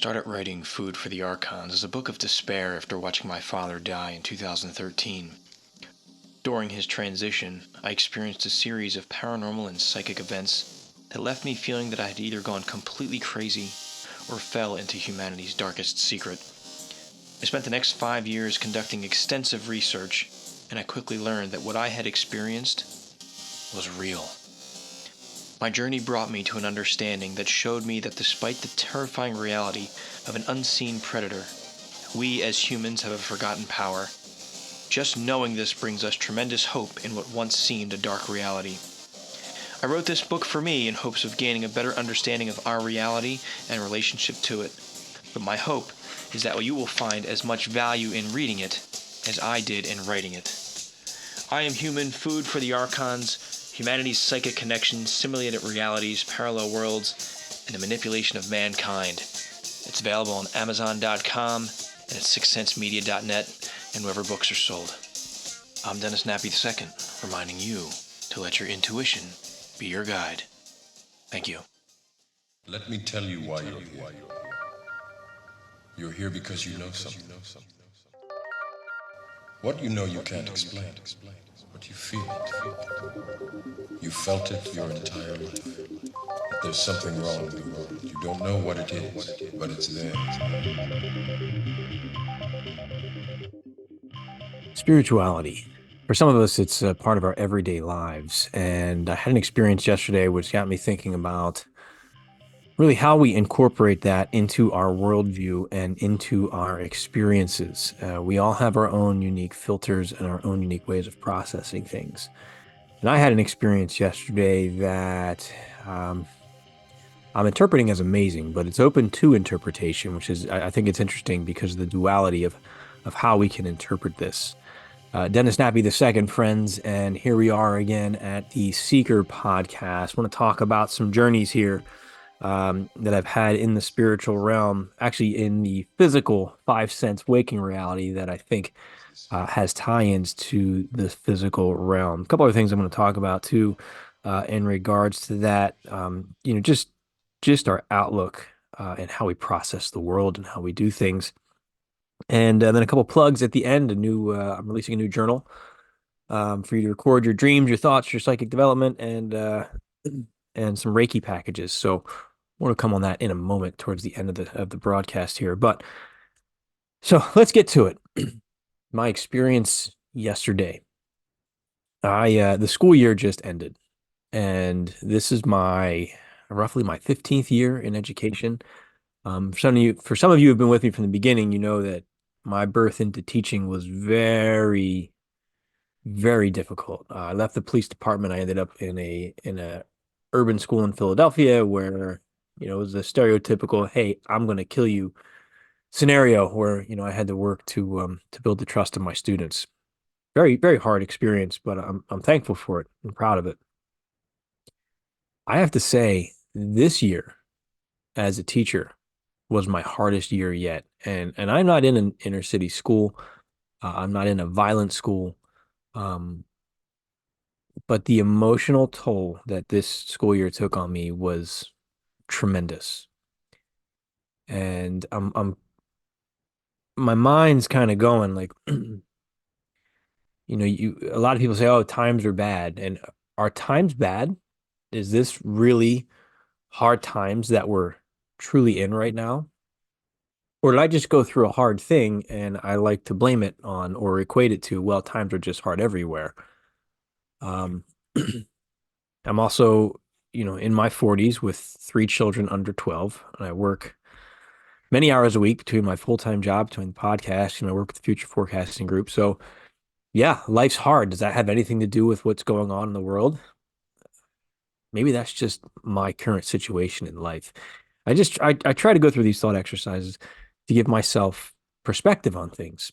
started writing Food for the Archons as a book of despair after watching my father die in 2013. During his transition, I experienced a series of paranormal and psychic events that left me feeling that I had either gone completely crazy or fell into humanity's darkest secret. I spent the next 5 years conducting extensive research, and I quickly learned that what I had experienced was real. My journey brought me to an understanding that showed me that despite the terrifying reality of an unseen predator, we as humans have a forgotten power. Just knowing this brings us tremendous hope in what once seemed a dark reality. I wrote this book for me in hopes of gaining a better understanding of our reality and relationship to it. But my hope is that you will find as much value in reading it as I did in writing it. I am human, food for the Archons, humanity's psychic connections, simulated realities, parallel worlds, and the manipulation of mankind. It's available on Amazon.com and at sixcentsmedia.net and wherever books are sold. I'm Dennis Nappy II, reminding you to let your intuition be your guide. Thank you. Let me tell you why you're here. You're here because you know something. What you know you can't explain, but you feel it. You felt it your entire life. That there's something wrong in the world. You don't know what it is, but it's there. Spirituality. For some of us, it's a part of our everyday lives. And I had an experience yesterday which got me thinking about really how we incorporate that into our worldview and into our experiences. We all have our own unique filters and our own unique ways of processing things. And I had an experience yesterday that I'm interpreting as amazing, but it's open to interpretation, which is, I think it's interesting because of the duality of how we can interpret this. Dennis Nappy II, friends, and here we are again at the Seeker podcast. I want to talk about some journeys here that I've had in the spiritual realm, actually in the physical 5 sense waking reality that I think has tie-ins to the physical realm. A couple other things I'm going to talk about too in regards to that, just our outlook and how we process the world and how we do things. And then a couple plugs at the end. I'm releasing a new journal for you to record your dreams, your thoughts, your psychic development, and some Reiki packages. So more to come on that in a moment towards the end of the broadcast here. But so let's get to it. My experience yesterday. The school year just ended, and this is roughly my 15th year in education. For some of you who have been with me from the beginning, you know that my birth into teaching was very, very difficult. I left the police department. I ended up in a urban school in Philadelphia where, it was a stereotypical, hey, I'm going to kill you scenario where, I had to work to build the trust of my students. Very, very hard experience, but I'm thankful for it. I'm proud of it. I have to say, this year as a teacher was my hardest year yet. And I'm not in an inner city school. I'm not in a violent school. But the emotional toll that this school year took on me was tremendous. And my mind's kind of going like, a lot of people say, oh, times are bad. And are times bad? Is this really hard times that we're truly in right now? Or did I just go through a hard thing and I like to blame it on or equate it to, well, times are just hard everywhere. I'm also, in my 40s with 3 children under 12, and I work many hours a week between my full-time job, between the podcast, I work with the Future Forecasting Group. So yeah, life's hard. Does that have anything to do with what's going on in the world? Maybe that's just my current situation in life. I try to go through these thought exercises to give myself perspective on things.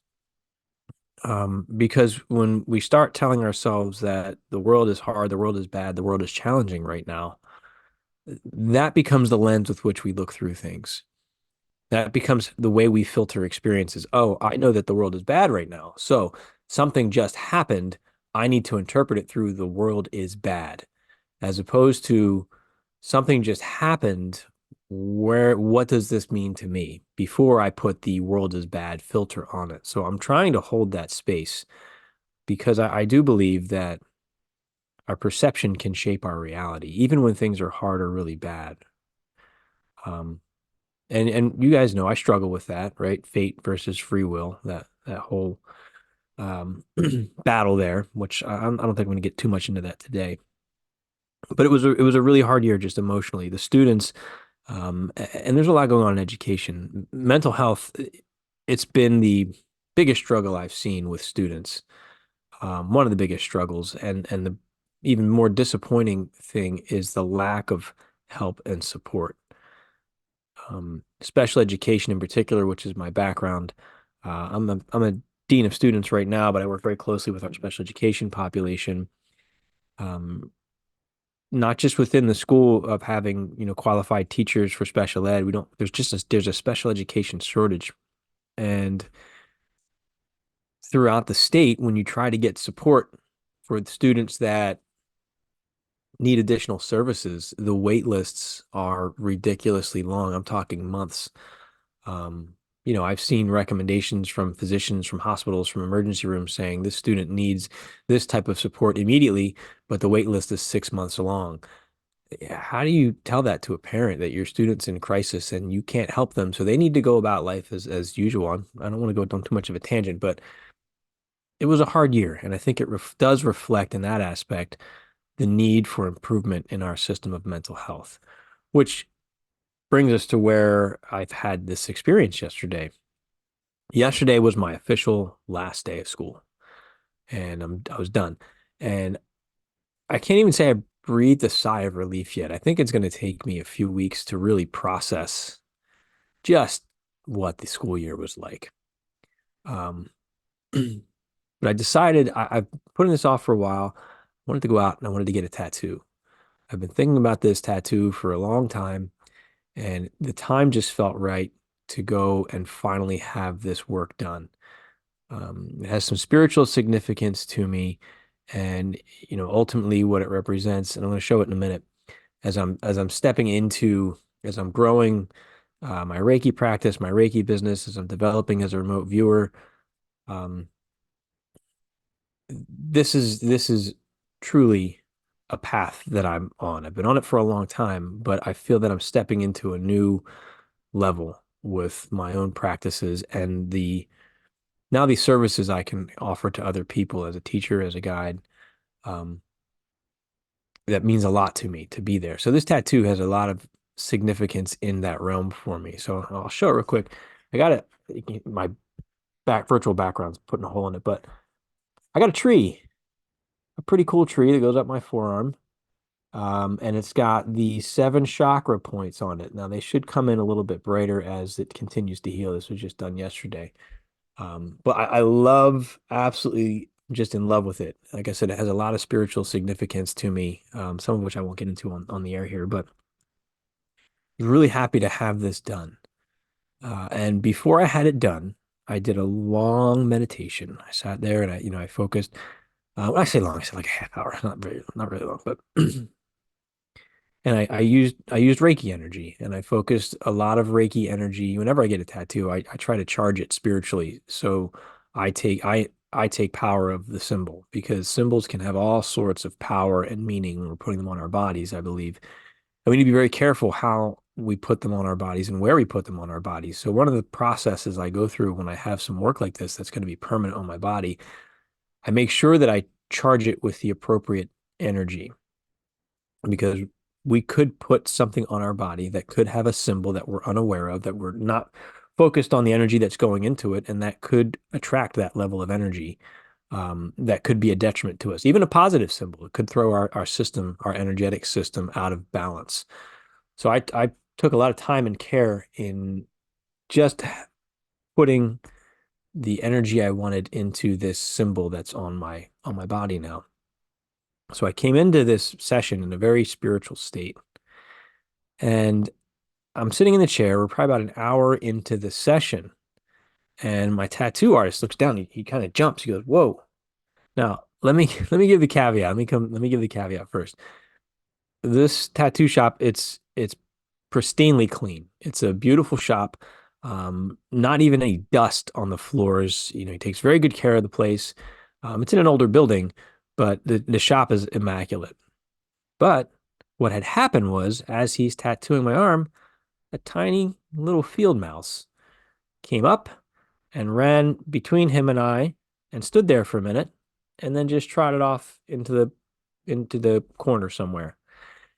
Because when we start telling ourselves that the world is hard, the world is bad, the world is challenging right now, that becomes the lens with which we look through things. That becomes the way we filter experiences. Oh, I know that the world is bad right now. So something just happened. I need to interpret it through the world is bad, as opposed to something just happened. what does this mean to me before I put the world is bad filter on it. So I'm trying to hold that space because I do believe that our perception can shape our reality, even when things are hard or really bad. Um, and you guys know I struggle with that, right? Fate versus free will, that whole battle there, which I don't think I'm going to get too much into that today. But it was a really hard year just emotionally. The students, and there's a lot going on in education. Mental health, it's been the biggest struggle I've seen with students. One of the biggest struggles, and the even more disappointing thing is the lack of help and support. Special education in particular, which is my background. I'm a dean of students right now, but I work very closely with our special education population. Um, Not just within the school of having, qualified teachers for special ed. We don't, there's a special education shortage. And throughout the state, when you try to get support for the students that need additional services, the wait lists are ridiculously long. I'm talking months. I've seen recommendations from physicians, from hospitals, from emergency rooms saying this student needs this type of support immediately, but the wait list is 6 months long. How do you tell that to a parent that your student's in crisis and you can't help them? So they need to go about life as usual. I don't want to go down too much of a tangent, but it was a hard year. And I think it does reflect in that aspect the need for improvement in our system of mental health, which brings us to where I've had this experience yesterday. Yesterday was my official last day of school, and I was done. And I can't even say I breathed a sigh of relief yet. I think it's going to take me a few weeks to really process just what the school year was like. Um, but I decided I've putting this off for a while. I wanted to go out and I wanted to get a tattoo. I've been thinking about this tattoo for a long time, and the time just felt right to go and finally have this work done. It has some spiritual significance to me, and ultimately what it represents. And I'm going to show it in a minute as I'm stepping into as I'm growing my Reiki practice, my Reiki business, as I'm developing as a remote viewer. Um, this is truly a path that I'm on. I've been on it for a long time, but I feel that I'm stepping into a new level with my own practices and the services I can offer to other people as a teacher, as a guide. Um, that means a lot to me to be there. So this tattoo has a lot of significance in that realm for me. So I'll show it real quick. I got it. My virtual background's putting a hole in it, but I got a tree, a pretty cool tree that goes up my forearm. And it's got the 7 chakra points on it. Now they should come in a little bit brighter as it continues to heal. This was just done yesterday. But I love, absolutely just in love with it. Like I said, it has a lot of spiritual significance to me, some of which I won't get into on the air here, but I'm really happy to have this done. And before I had it done, I did a long meditation. I sat there and I focused. When I say long, I said like a half hour, not really long, but and I used Reiki energy and I focused a lot of Reiki energy. Whenever I get a tattoo, I try to charge it spiritually. So I take power of the symbol because symbols can have all sorts of power and meaning when we're putting them on our bodies, I believe. And we need to be very careful how we put them on our bodies and where we put them on our bodies. So one of the processes I go through when I have some work like this that's going to be permanent on my body, I make sure that I charge it with the appropriate energy because we could put something on our body that could have a symbol that we're unaware of, that we're not focused on the energy that's going into it, and that could attract that level of energy. That could be a detriment to us. Even a positive symbol, it could throw our system, our energetic system out of balance. So I took a lot of time and care in just putting the energy I wanted into this symbol that's on my body now. So I came into this session in a very spiritual state. And I'm sitting in the chair. We're probably about an hour into the session. And my tattoo artist looks down. He kind of jumps. He goes, "Whoa." Now, let me give the caveat. Let me give the caveat first. This tattoo shop, it's pristinely clean. It's a beautiful shop. Not even any dust on the floors. He takes very good care of the place. It's in an older building, but the shop is immaculate. But what had happened was, as he's tattooing my arm, a tiny little field mouse came up and ran between him and I and stood there for a minute and then just trotted off into the corner somewhere.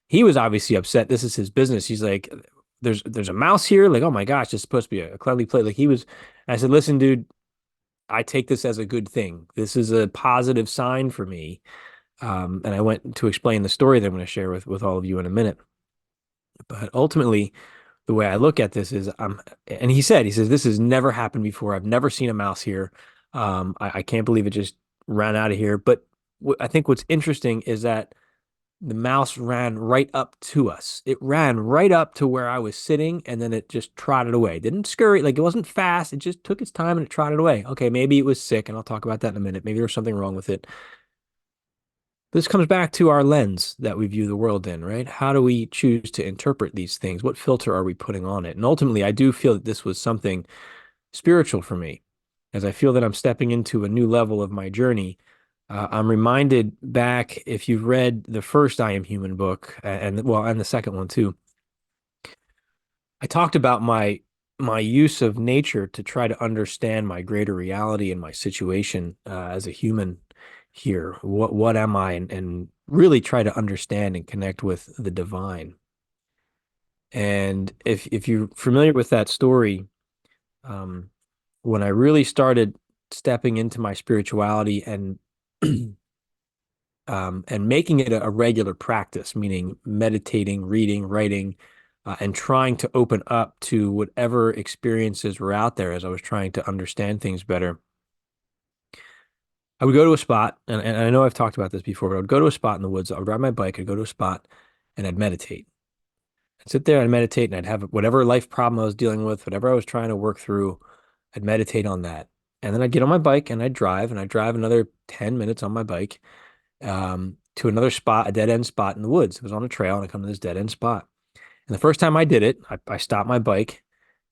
He was obviously upset. This is his business. He's like, there's a mouse here. Like, oh my gosh, it's supposed to be a cleanly place. Like he was, I said, listen, dude, I take this as a good thing. This is a positive sign for me. And I went to explain the story that I'm going to share with all of you in a minute. But ultimately, the way I look at this is and he says, this has never happened before. I've never seen a mouse here. I can't believe it just ran out of here. But I think what's interesting is that the mouse ran right up to us. It ran right up to where I was sitting and then it just trotted away. It didn't scurry, like it wasn't fast. It just took its time and it trotted away. Okay, maybe it was sick, and I'll talk about that in a minute. Maybe there was something wrong with it. This comes back to our lens that we view the world in, right? How do we choose to interpret these things? What filter are we putting on it? And ultimately, I do feel that this was something spiritual for me, as I feel that I'm stepping into a new level of my journey. I'm reminded back, if you've read the first I Am Human book, and the second one too, I talked about my use of nature to try to understand my greater reality and my situation as a human here. What am I? And really try to understand and connect with the divine. And if you're familiar with that story, um, when I really started stepping into my spirituality and making it a regular practice, meaning meditating, reading, writing, and trying to open up to whatever experiences were out there as I was trying to understand things better. I would go to a spot, and I know I've talked about this before, but I would go to a spot in the woods. I would ride my bike, I'd go to a spot, and I'd meditate. I'd sit there and meditate, and I'd have whatever life problem I was dealing with, whatever I was trying to work through, I'd meditate on that. And then I'd get on my bike and I'd drive another 10 minutes on my bike to another spot, a dead end spot in the woods. It was on a trail, and I come to this dead end spot. And the first time I did it, I stopped my bike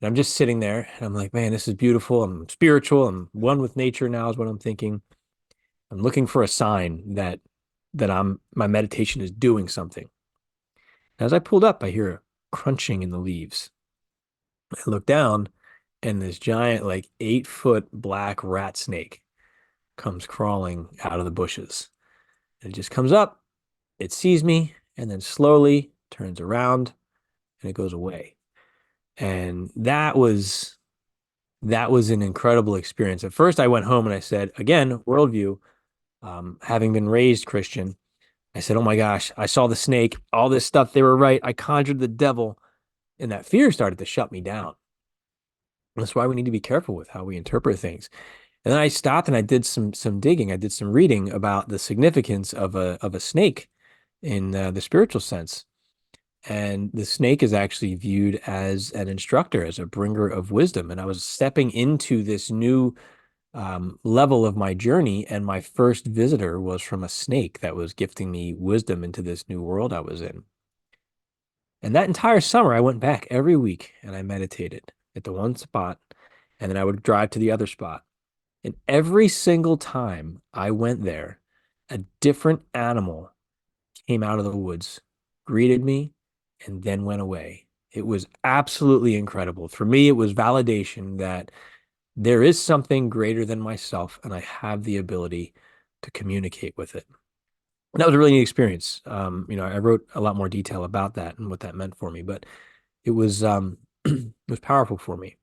and I'm just sitting there and I'm like, man, this is beautiful. I'm spiritual. I'm one with nature now is what I'm thinking. I'm looking for a sign that my meditation is doing something. As I pulled up, I hear a crunching in the leaves. I look down and this giant, like 8-foot black rat snake comes crawling out of the bushes. And it just comes up, it sees me, and then slowly turns around and it goes away. And that was an incredible experience. At first, I went home and I said, again, worldview, having been raised Christian, I said, oh my gosh, I saw the snake, all this stuff. They were right. I conjured the devil. And that fear started to shut me down. That's why we need to be careful with how we interpret things. And then I stopped and I did some digging. I did some reading about the significance of a snake in the spiritual sense. And the snake is actually viewed as an instructor, as a bringer of wisdom. And I was stepping into this new level of my journey, and my first visitor was from a snake that was gifting me wisdom into this new world I was in. And that entire summer, I went back every week and I meditated at the one spot, and then I would drive to the other spot. And every single time I went there, a different animal came out of the woods, greeted me, and then went away. It was absolutely incredible. For me, it was validation that there is something greater than myself, and I have the ability to communicate with it. And that was a really neat experience. I wrote a lot more detail about that and what that meant for me, but it was it was powerful for me.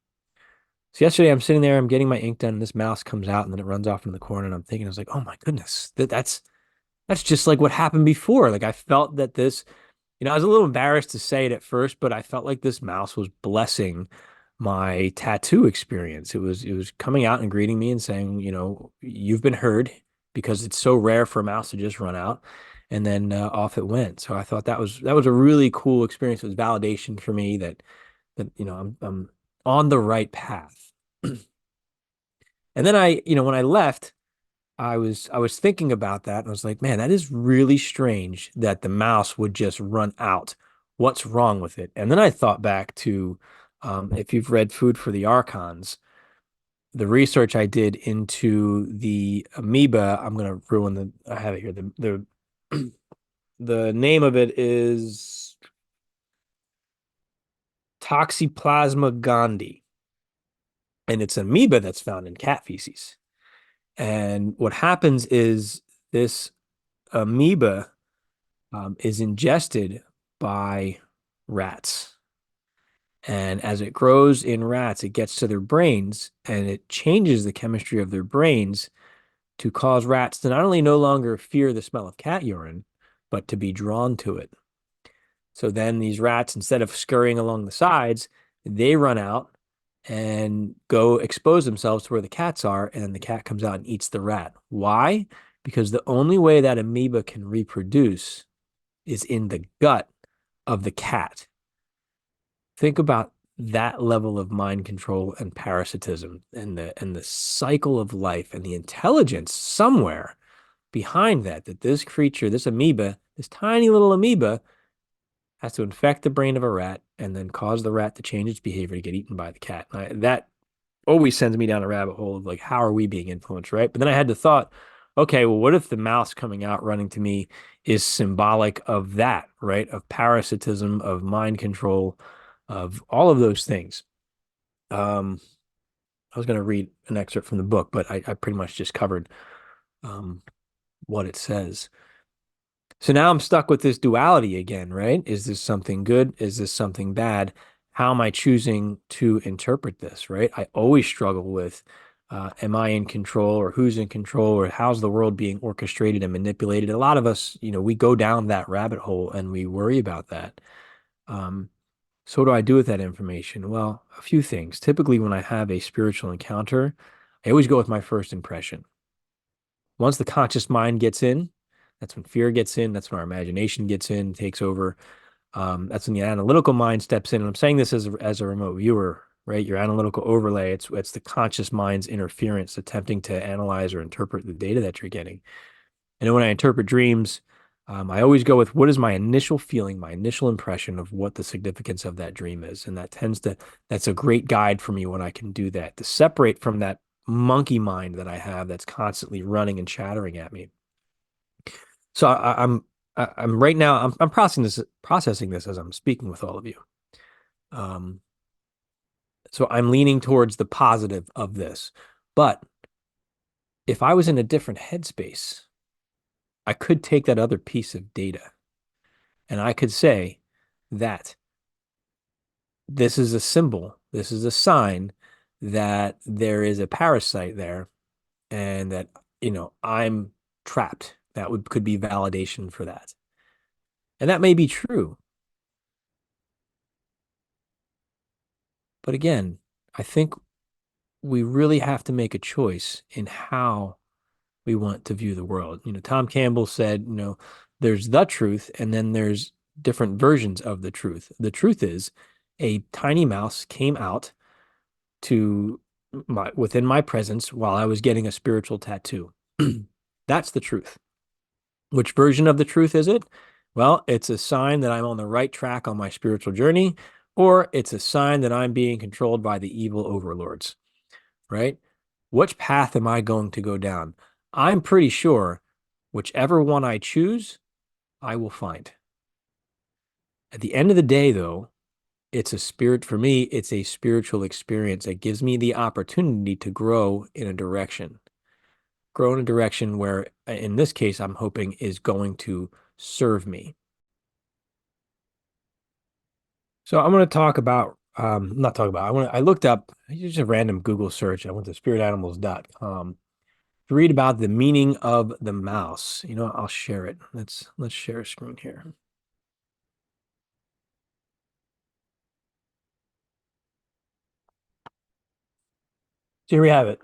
So yesterday I'm sitting there, I'm getting my ink done, and this mouse comes out and then it runs off in the corner, and I'm thinking, I was like, oh my goodness, that's just like what happened before. Like I felt that this, I was a little embarrassed to say it at first, but I felt like this mouse was blessing my tattoo experience. It was coming out and greeting me and saying, you've been heard, because it's so rare for a mouse to just run out. And then off it went. So I thought that was a really cool experience. It was validation for me that I'm on the right path. And then when I left, I was thinking about that, and I was like, man, that is really strange that the mouse would just run out what's wrong with it? And then I thought back to if you've read Food for the Archons, the research I did into the amoeba. I'm gonna ruin the. I have it here. The name of it is Toxoplasma gondii, and it's an amoeba that's found in cat feces. And what happens is this amoeba is ingested by rats. And as it grows in rats, it gets to their brains and it changes the chemistry of their brains to cause rats to not only no longer fear the smell of cat urine, but to be drawn to it. So then these rats, instead of scurrying along the sides, they run out and go expose themselves to where the cats are, and the cat comes out and eats the rat. Why? Because the only way that amoeba can reproduce is in the gut of the cat. Think about that level of mind control and parasitism and the cycle of life and the intelligence somewhere behind that this creature, this amoeba, this tiny little amoeba has to infect the brain of a rat and then cause the rat to change its behavior to get eaten by the cat. That always sends me down a rabbit hole of like, how are we being influenced, right? But then I had the thought, okay, well, what if the mouse coming out running to me is symbolic of that, right? Of parasitism, of mind control, of all of those things. I was going to read an excerpt from the book, but I pretty much just covered what it says. So now I'm stuck with this duality again, right? Is this something good? Is this something bad? How am I choosing to interpret this, right? I always struggle with, am I in control or who's in control or how's the world being orchestrated and manipulated? A lot of us, we go down that rabbit hole and we worry about that. So what do I do with that information? Well, a few things. Typically, when I have a spiritual encounter, I always go with my first impression. Once the conscious mind gets in, that's when fear gets in. That's when our imagination gets in, takes over. That's when the analytical mind steps in. And I'm saying this as a remote viewer, right? Your analytical overlay, it's the conscious mind's interference attempting to analyze or interpret the data that you're getting. And when I interpret dreams, I always go with what is my initial feeling, my initial impression of what the significance of that dream is. And that's a great guide for me when I can do that, to separate from that monkey mind that I have that's constantly running and chattering at me. So I'm right now, I'm processing this as I'm speaking with all of you. So I'm leaning towards the positive of this. But if I was in a different headspace, I could take that other piece of data and I could say that this is a symbol, this is a sign that there is a parasite there and that, I'm trapped. That could be validation for that. And that may be true. But again, I think we really have to make a choice in how we want to view the world. Tom Campbell said, there's the truth, and then there's different versions of the truth. The truth is a tiny mouse came out within my presence while I was getting a spiritual tattoo. That's the truth. Which version of the truth is it? Well, it's a sign that I'm on the right track on my spiritual journey, or it's a sign that I'm being controlled by the evil overlords, right? Which path am I going to go down? I'm pretty sure whichever one I choose, I will find. At the end of the day, though, for me, it's a spiritual experience that gives me the opportunity to grow in a direction where, in this case, I'm hoping is going to serve me. So I'm going to talk about, not talk about, I looked up just a random Google search. I went to spiritanimals.com to read about the meaning of the mouse. I'll share it. Let's share a screen here. So here we have it.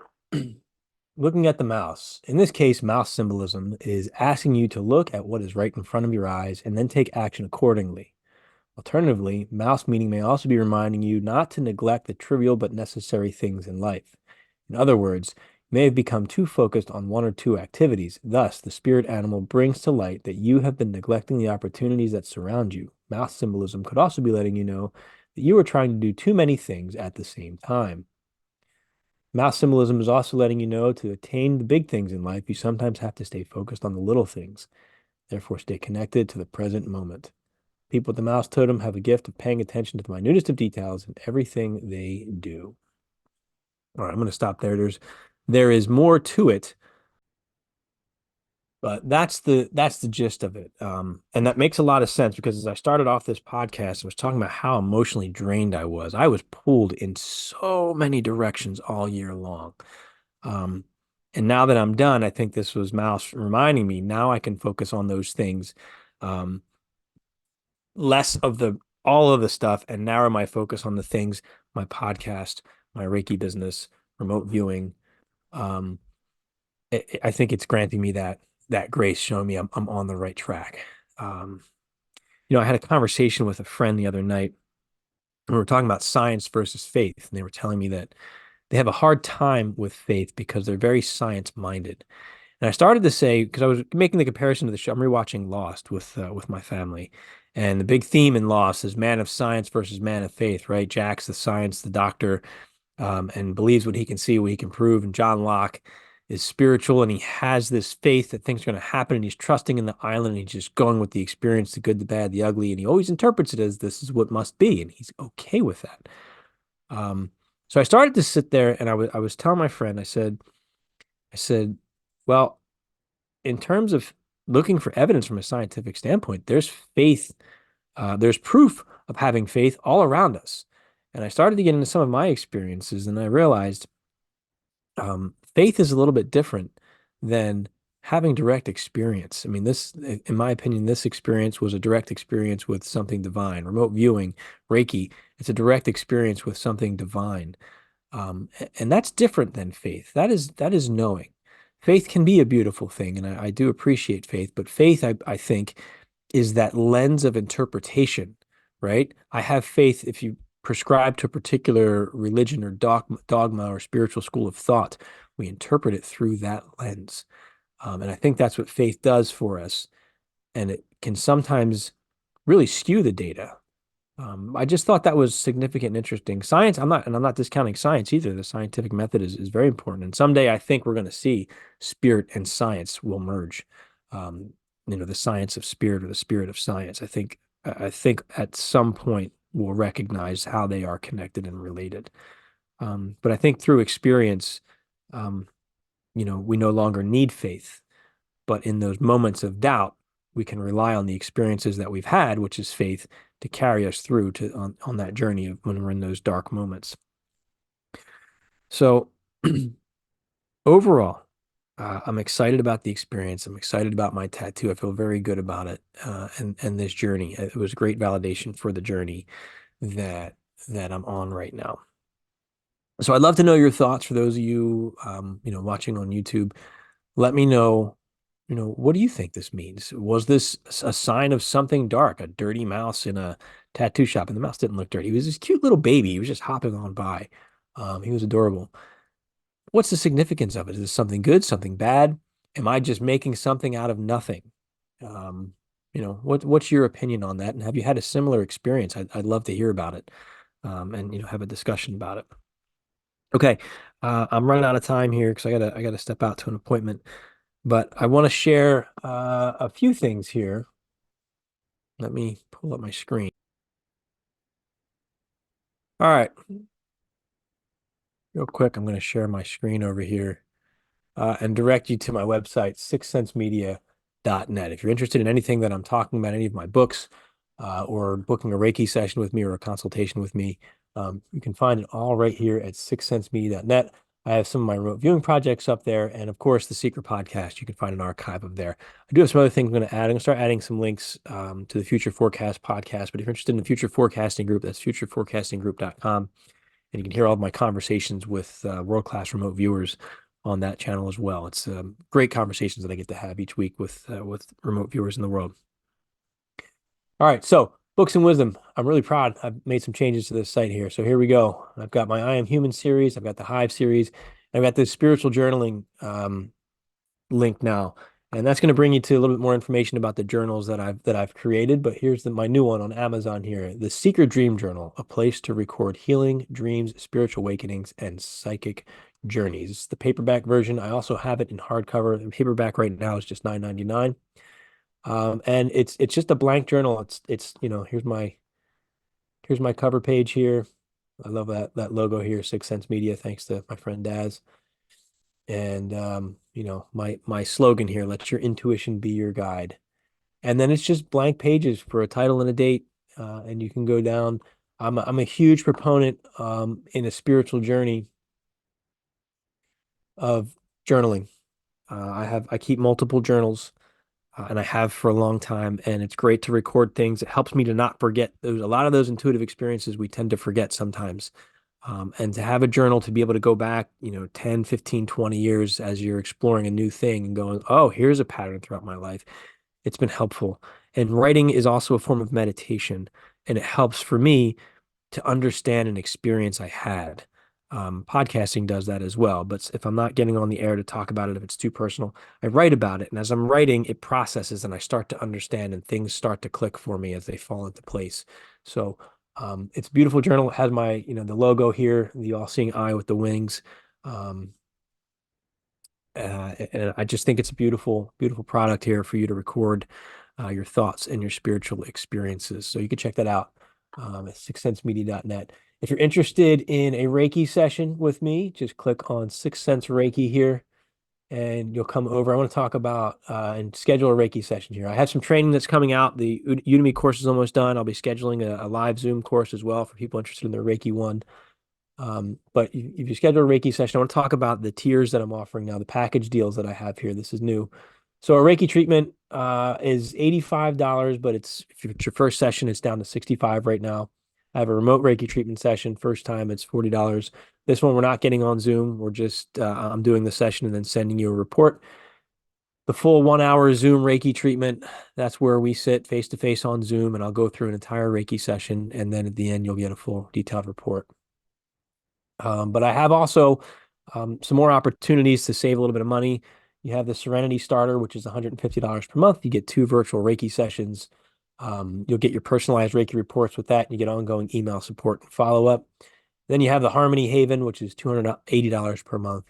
Looking at the mouse. In this case, mouse symbolism is asking you to look at what is right in front of your eyes and then take action accordingly. Alternatively, mouse meaning may also be reminding you not to neglect the trivial but necessary things in life. In other words, you may have become too focused on one or two activities. Thus, the spirit animal brings to light that you have been neglecting the opportunities that surround you. Mouth symbolism could also be letting you know that you are trying to do too many things at the same time. Mouth symbolism is also letting you know to attain the big things in life, you sometimes have to stay focused on the little things. Therefore, stay connected to the present moment. People with the mouse totem have a gift of paying attention to the minutest of details in everything they do. All right, I'm going to stop there. There is more to it, but that's the gist of it. And that makes a lot of sense because as I started off this podcast, I was talking about how emotionally drained I was. I was pulled in so many directions all year long. Um, and now that I'm done, I think this was Mouse reminding me. Now I can focus on those things, um, less of the all of the stuff, and narrow my focus on the things, my podcast, my Reiki business, remote viewing. Um, I think it's granting me that grace, showing me I'm on the right track. Um, I had a conversation with a friend the other night. We were talking about science versus faith, and they were telling me that they have a hard time with faith because they're very science minded. And I started to say, because I was making the comparison to the show, I'm rewatching Lost with my family, and the big theme in Lost is man of science versus man of faith, right? Jack's the science, the doctor, and believes what he can see, what he can prove. And John Locke is spiritual, and he has this faith that things are going to happen, and he's trusting in the island, and he's just going with the experience, the good, the bad, the ugly, and he always interprets it as this is what must be, and he's okay with that. So I started to sit there, and I was telling my friend, I said, well, in terms of looking for evidence from a scientific standpoint, there's faith, there's proof of having faith all around us. And I started to get into some of my experiences, and I realized faith is a little bit different than having direct experience. I mean, in my opinion, this experience was a direct experience with something divine. Remote viewing, Reiki, it's a direct experience with something divine. And that's different than faith. That is knowing. Faith can be a beautiful thing, and I do appreciate faith, but faith, I think, is that lens of interpretation, right? I have faith if you prescribe to a particular religion or dogma or spiritual school of thought, we interpret it through that lens. And I think that's what faith does for us. And it can sometimes really skew the data. I just thought that was significant and interesting. Science, I'm not discounting science either. The scientific method is very important. And someday I think we're going to see spirit and science will merge. Um, the science of spirit or the spirit of science. I think at some point we'll recognize how they are connected and related. But I think through experience, um, we no longer need faith. But in those moments of doubt, we can rely on the experiences that we've had, which is faith, to carry us through on that journey of when we're in those dark moments. So overall, I'm excited about the experience. I'm excited about my tattoo. I feel very good about it, and this journey. It was great validation for the journey that I'm on right now. So I'd love to know your thoughts for those of you, watching on YouTube. Let me know, what do you think this means? Was this a sign of something dark, a dirty mouse in a tattoo shop? And the mouse didn't look dirty. He was this cute little baby. He was just hopping on by. He was adorable. What's the significance of it? Is this something good, something bad? Am I just making something out of nothing? What's your opinion on that? And have you had a similar experience? I'd love to hear about it, and have a discussion about it. Okay, I'm running out of time here because I gotta step out to an appointment. But I want to share a few things here. Let me pull up my screen. All right, real quick, I'm going to share my screen over here and direct you to my website, sixthsensemedia.net. If you're interested in anything that I'm talking about, any of my books, or booking a Reiki session with me or a consultation with me, you can find it all right here at sixthsensemedia.net. I have some of my remote viewing projects up there, and of course, the Secret Podcast. You can find an archive of there. I do have some other things I'm going to add. I'm going to start adding some links to the Future Forecast podcast. But if you're interested in the Future Forecasting Group, that's futureforecastinggroup.com. And you can hear all of my conversations with world-class remote viewers on that channel as well. It's great conversations that I get to have each week with remote viewers in the world. All right, so books and wisdom. I'm really proud. I've made some changes to this site here. So here we go. I've got my I Am Human series. I've got the Hive series. I've got the spiritual journaling link now. And that's going to bring you to a little bit more information about the journals that I've created. But here's my new one on Amazon here, the Secret Dream Journal, a place to record healing, dreams, spiritual awakenings, and psychic journeys. It's the paperback version. I also have it in hardcover. The paperback right now is just $9.99. And it's just a blank journal. It's here's my cover page here. I love that logo here, Sixth Sense Media, thanks to my friend Daz. And my slogan here, let your intuition be your guide. And then it's just blank pages for a title and a date. And you can go down. I'm a huge proponent in a spiritual journey of journaling. I keep multiple journals. And I have for a long time, and it's great to record things. It helps me to not forget a lot of those intuitive experiences we tend to forget sometimes. And to have a journal to be able to go back, 10, 15, 20 years as you're exploring a new thing and going, oh, here's a pattern throughout my life. It's been helpful. And writing is also a form of meditation, and it helps for me to understand an experience I had. Podcasting does that as well. But if I'm not getting on the air to talk about it, if it's too personal, I write about it. And as I'm writing, it processes and I start to understand and things start to click for me as they fall into place. So it's a beautiful journal. It has my, the logo here, the all-seeing eye with the wings. And I just think it's a beautiful, beautiful product here for you to record your thoughts and your spiritual experiences. So you can check that out at sixthsensemedia.net. If you're interested in a Reiki session with me, just click on Sixth Sense Reiki here and you'll come over. I want to talk about and schedule a Reiki session here. I have some training that's coming out. The Udemy course is almost done. I'll be scheduling a live Zoom course as well for people interested in the Reiki one. But if you schedule a Reiki session, I want to talk about the tiers that I'm offering now, the package deals that I have here. This is new. So a Reiki treatment is $85, but if it's your first session, it's down to $65 right now. I have a remote Reiki treatment session. First time, it's $40. This one, we're not getting on Zoom. We're just, I'm doing the session and then sending you a report. The full 1 hour Zoom Reiki treatment, that's where we sit face to face on Zoom, and I'll go through an entire Reiki session. And then at the end, you'll get a full detailed report. But I have also some more opportunities to save a little bit of money. You have the Serenity Starter, which is $150 per month. You get 2 virtual Reiki sessions. You'll get your personalized Reiki reports with that, and you get ongoing email support and follow-up. Then you have the Harmony Haven, which is $280 per month.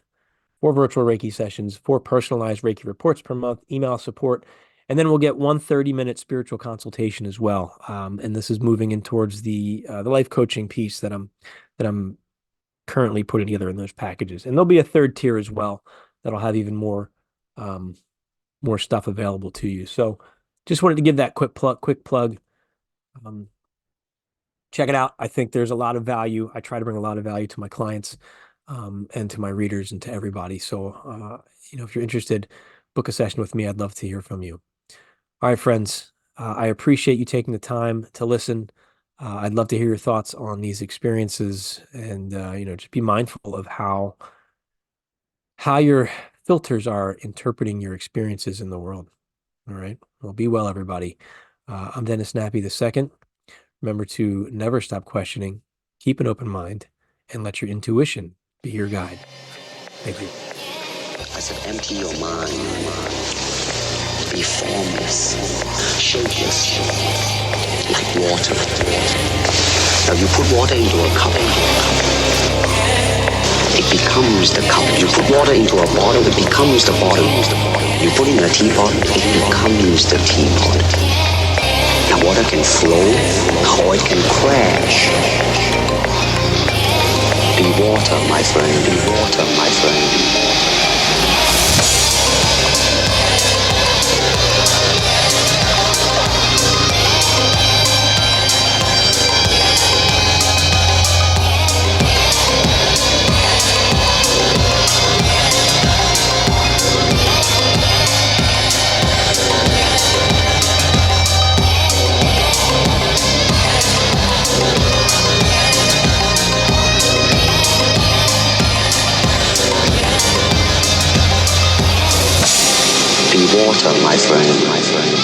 4 virtual Reiki sessions, 4 personalized Reiki reports per month, email support, and then we'll get 1 30-minute spiritual consultation as well. And this is moving in towards the life coaching piece that I'm currently putting together in those packages. And there'll be a third tier as well that'll have even more stuff available to you. So just wanted to give that quick plug. Check it out. I think there's a lot of value. I try to bring a lot of value to my clients and to my readers and to everybody. So, if you're interested, book a session with me. I'd love to hear from you. All right, friends. I appreciate you taking the time to listen. I'd love to hear your thoughts on these experiences and, just be mindful of how your filters are interpreting your experiences in the world. All right. Well, be well, everybody. I'm Dennis Nappy II. Remember to never stop questioning, keep an open mind, and let your intuition be your guide. Thank you. I said, empty your mind. Be formless, shapeless, like water. Now you put water into a cup. It becomes the cup. You put water into a bottle, it becomes the bottle. You put in a teapot, it becomes the teapot. Now water can flow, or it can crash. Be water, my friend. Be water, my friend. Be water, my friend, my friend.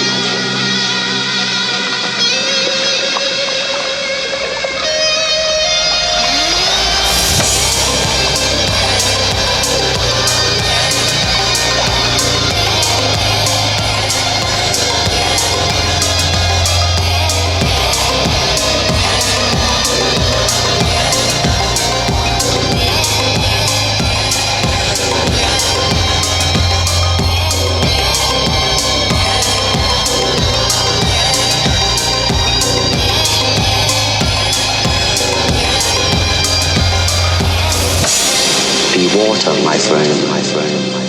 be water, my friend, my friend.